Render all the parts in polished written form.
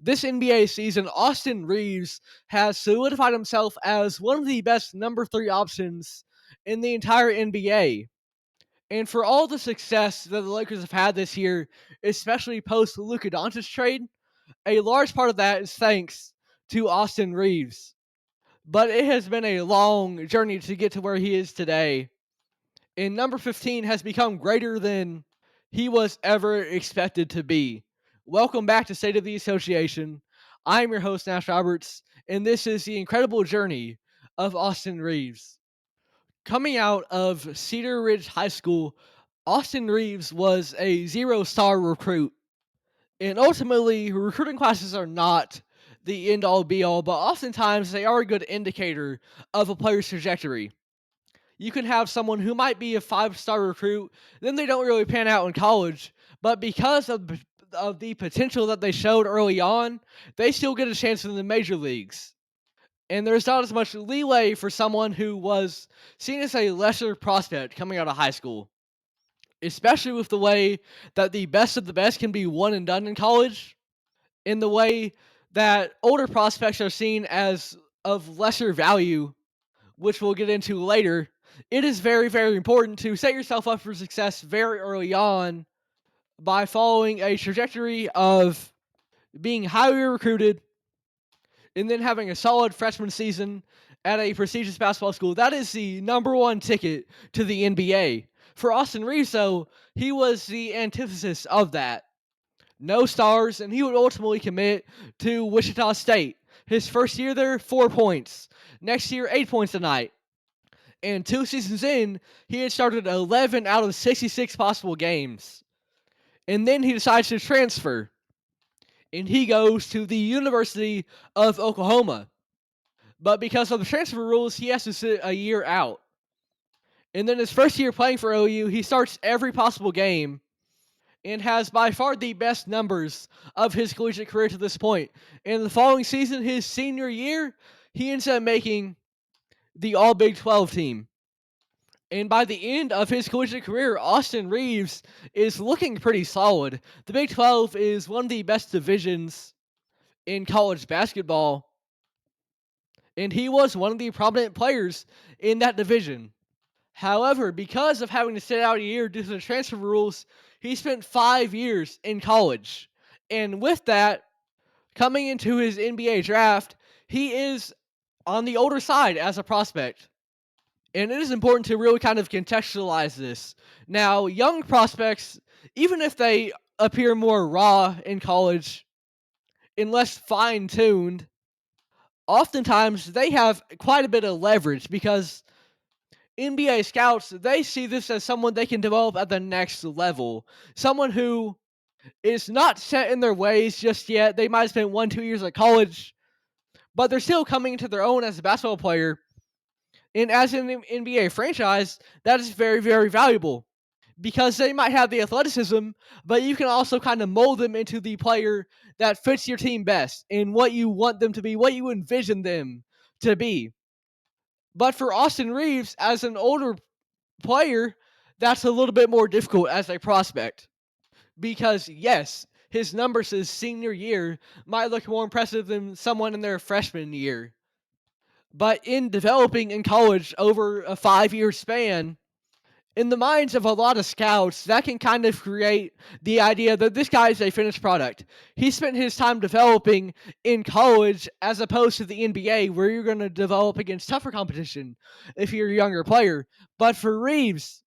This NBA season, Austin Reaves has solidified himself as one of the best number 3 options in the entire NBA. And for all the success that the Lakers have had this year, especially post Luka Doncic trade, a large part of that is thanks to Austin Reaves. But it has been a long journey to get to where he is today. And number 15 has become greater than he was ever expected to be. Welcome back to State of the Association. I'm your host, Nash Roberts, and this is the incredible journey of Austin Reaves. Coming out of Cedar Ridge High School, Austin Reaves was a 0-star recruit. And ultimately, recruiting classes are not the end-all be-all, but oftentimes they are a good indicator of a player's trajectory. You can have someone who might be a 5-star recruit, then they don't really pan out in college, but because of the potential that they showed early on, they still get a chance in the major leagues. And there's not as much leeway for someone who was seen as a lesser prospect coming out of high school, especially with the way that the best of the best can be one and done in college, in the way that older prospects are seen as of lesser value, which we'll get into later. It is very, very important to set yourself up for success very early on by following a trajectory of being highly recruited and then having a solid freshman season at a prestigious basketball school. That is the number one ticket to the NBA. For Austin Reaves, though, he was the antithesis of that. No stars, and he would ultimately commit to Wichita State. His first year there, 4 points. Next year, 8 points a night. And 2 seasons in, he had started 11 out of 66 possible games. And then he decides to transfer. And he goes to the University of Oklahoma. But because of the transfer rules, he has to sit a year out. And then his first year playing for OU, he starts every possible game and has by far the best numbers of his collegiate career to this point. And the following season, his senior year, he ends up making the All Big 12 team. And by the end of his collegiate career, Austin Reaves is looking pretty solid. The Big 12 is one of the best divisions in college basketball, and he was one of the prominent players in that division. However, because of having to sit out a year due to the transfer rules, he spent 5 years in college. And with that, coming into his NBA draft, he is on the older side as a prospect. And it is important to really kind of contextualize this. Now, young prospects, even if they appear more raw in college and less fine-tuned, oftentimes they have quite a bit of leverage because NBA scouts, they see this as someone they can develop at the next level. Someone who is not set in their ways just yet. They might have spent 1-2 years at college, but they're still coming into their own as a basketball player. And as an NBA franchise, that is very, very valuable because they might have the athleticism, but you can also kind of mold them into the player that fits your team best and what you want them to be, what you envision them to be. But for Austin Reaves, as an older player, that's a little bit more difficult as a prospect. Because, yes, his numbers his senior year might look more impressive than someone in their freshman year. But in developing in college over a 5-year span, in the minds of a lot of scouts, that can kind of create the idea that this guy is a finished product. He spent his time developing in college as opposed to the NBA, where you're going to develop against tougher competition if you're a younger player. But for Reaves,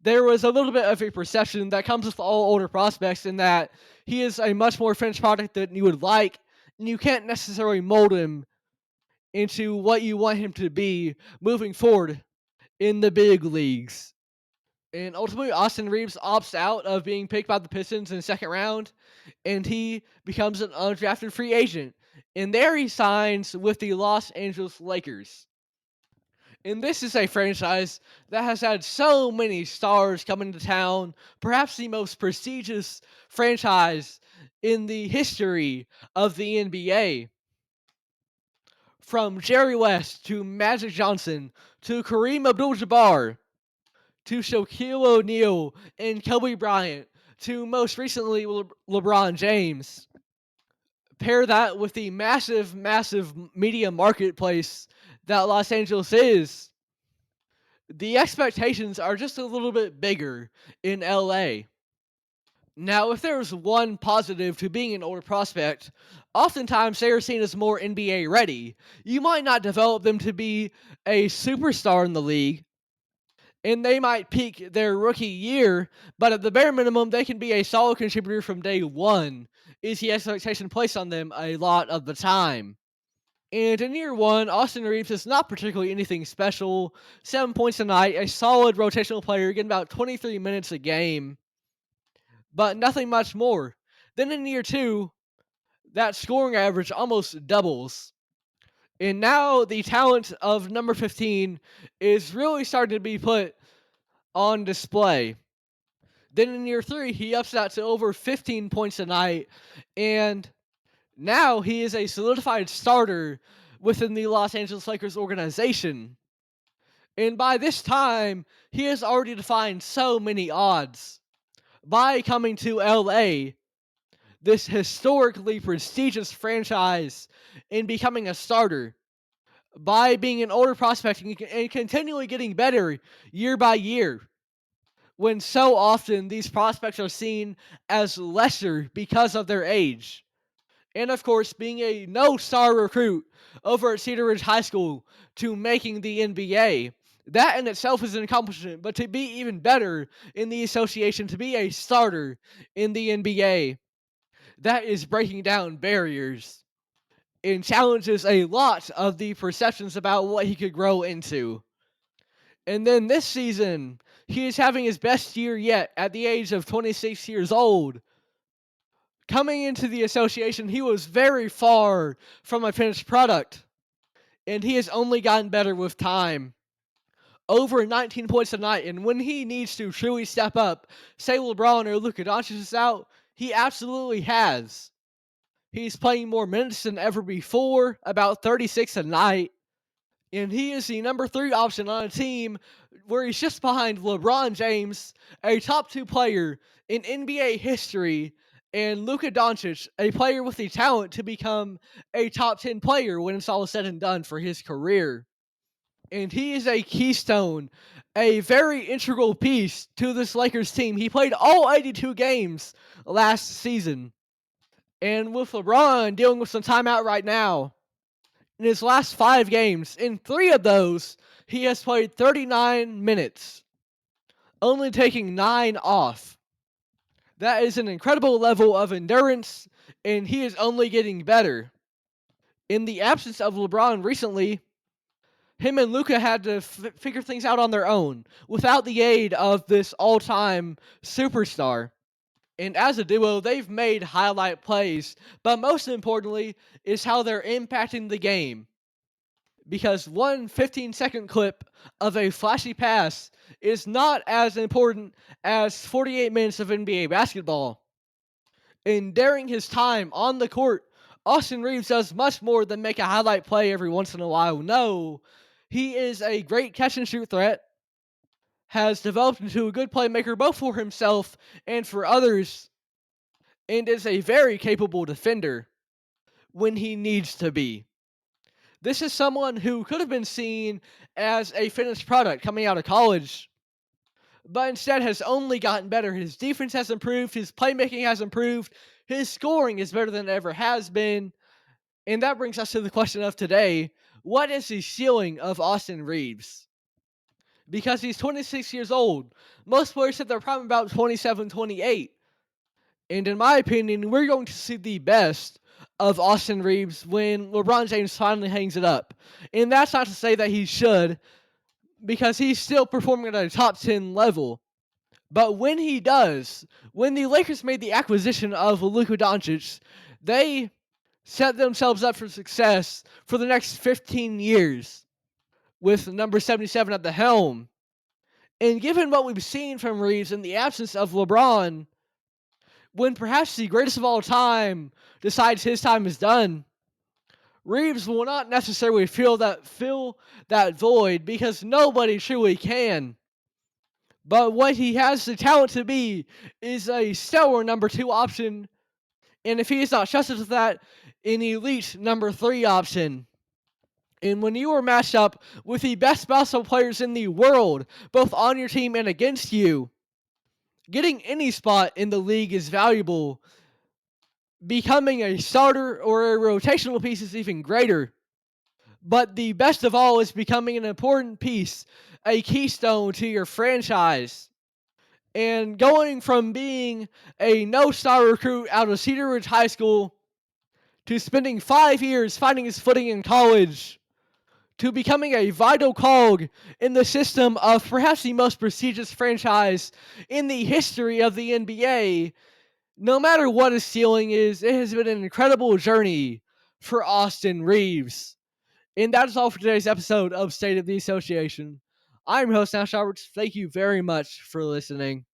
there was a little bit of a perception that comes with all older prospects in that he is a much more finished product than you would like, and you can't necessarily mold him into what you want him to be moving forward in the big leagues. And ultimately, Austin Reaves opts out of being picked by the Pistons in the second round, and he becomes an undrafted free agent. And there he signs with the Los Angeles Lakers. And this is a franchise that has had so many stars coming to town, perhaps the most prestigious franchise in the history of the NBA. From Jerry West to Magic Johnson to Kareem Abdul-Jabbar to Shaquille O'Neal and Kobe Bryant to most recently LeBron James. Pair that with the massive media marketplace that Los Angeles is, the expectations are just a little bit bigger in LA. Now, if there's one positive to being an older prospect, oftentimes they are seen as more NBA ready. You might not develop them to be a superstar in the league, and they might peak their rookie year, but at the bare minimum, they can be a solid contributor from day one, is the expectation placed on them a lot of the time. And in year one, Austin Reaves is not particularly anything special. 7 points a night, a solid rotational player, getting about 23 minutes a game, but nothing much more. Then in year two, that scoring average almost doubles. And now the talent of number 15 is really starting to be put on display. Then in year three, he ups that to over 15 points a night, and now he is a solidified starter within the Los Angeles Lakers organization. And by this time, he has already defined so many odds. By coming to LA, this historically prestigious franchise, and becoming a starter, by being an older prospect and continually getting better year by year, when so often these prospects are seen as lesser because of their age. And of course, being a no-star recruit over at Cedar Ridge High School to making the NBA. That in itself is an accomplishment, but to be even better in the association, to be a starter in the NBA, that is breaking down barriers and challenges a lot of the perceptions about what he could grow into. And then this season, he is having his best year yet at the age of 26 years old. Coming into the association, he was very far from a finished product, and he has only gotten better with time. Over 19 points a night, and when he needs to truly step up, say LeBron or Luka Doncic is out, he absolutely has. He's playing more minutes than ever before, about 36 a night, and he is the number 3 option on a team where he's just behind LeBron James, a top 2 player in NBA history, and Luka Doncic, a player with the talent to become a top 10 player when it's all said and done for his career. And he is a keystone, a very integral piece to this Lakers team. He played all 82 games last season. And with LeBron dealing with some timeout right now, in his last 5 games, in 3 of those, he has played 39 minutes, only taking 9 off. That is an incredible level of endurance, and he is only getting better. In the absence of LeBron recently, him and Luka had to figure things out on their own without the aid of this all-time superstar. And as a duo, they've made highlight plays, but most importantly is how they're impacting the game. Because one 15-second clip of a flashy pass is not as important as 48 minutes of NBA basketball. And during his time on the court, Austin Reaves does much more than make a highlight play every once in a while. No, he is a great catch-and-shoot threat, has developed into a good playmaker both for himself and for others, and is a very capable defender when he needs to be. This is someone who could have been seen as a finished product coming out of college, but instead has only gotten better. His defense has improved, his playmaking has improved, his scoring is better than it ever has been. And that brings us to the question of today: what is the ceiling of Austin Reaves? Because he's 26 years old. Most players said they're probably about 27, 28. And in my opinion, we're going to see the best of Austin Reaves when LeBron James finally hangs it up. And that's not to say that he should, because he's still performing at a top 10 level. But when he does, when the Lakers made the acquisition of Luka Doncic, they set themselves up for success for the next 15 years with number 77 at the helm. And given what we've seen from Reaves in the absence of LeBron, when perhaps the greatest of all time decides his time is done, Reaves will not necessarily fill that void, because nobody truly can. But what he has the talent to be is a stellar number 2 option. And if he is not trusted with that, an elite number 3 option. And when you are matched up with the best basketball players in the world, both on your team and against you, getting any spot in the league is valuable. Becoming a starter or a rotational piece is even greater. But the best of all is becoming an important piece, a keystone to your franchise. And going from being a no-star recruit out of Cedar Ridge High School to spending 5 years finding his footing in college to becoming a vital cog in the system of perhaps the most prestigious franchise in the history of the NBA, no matter what his ceiling is, it has been an incredible journey for Austin Reaves. And that is all for today's episode of State of the Association. I'm your host, Nash Roberts. Thank you very much for listening.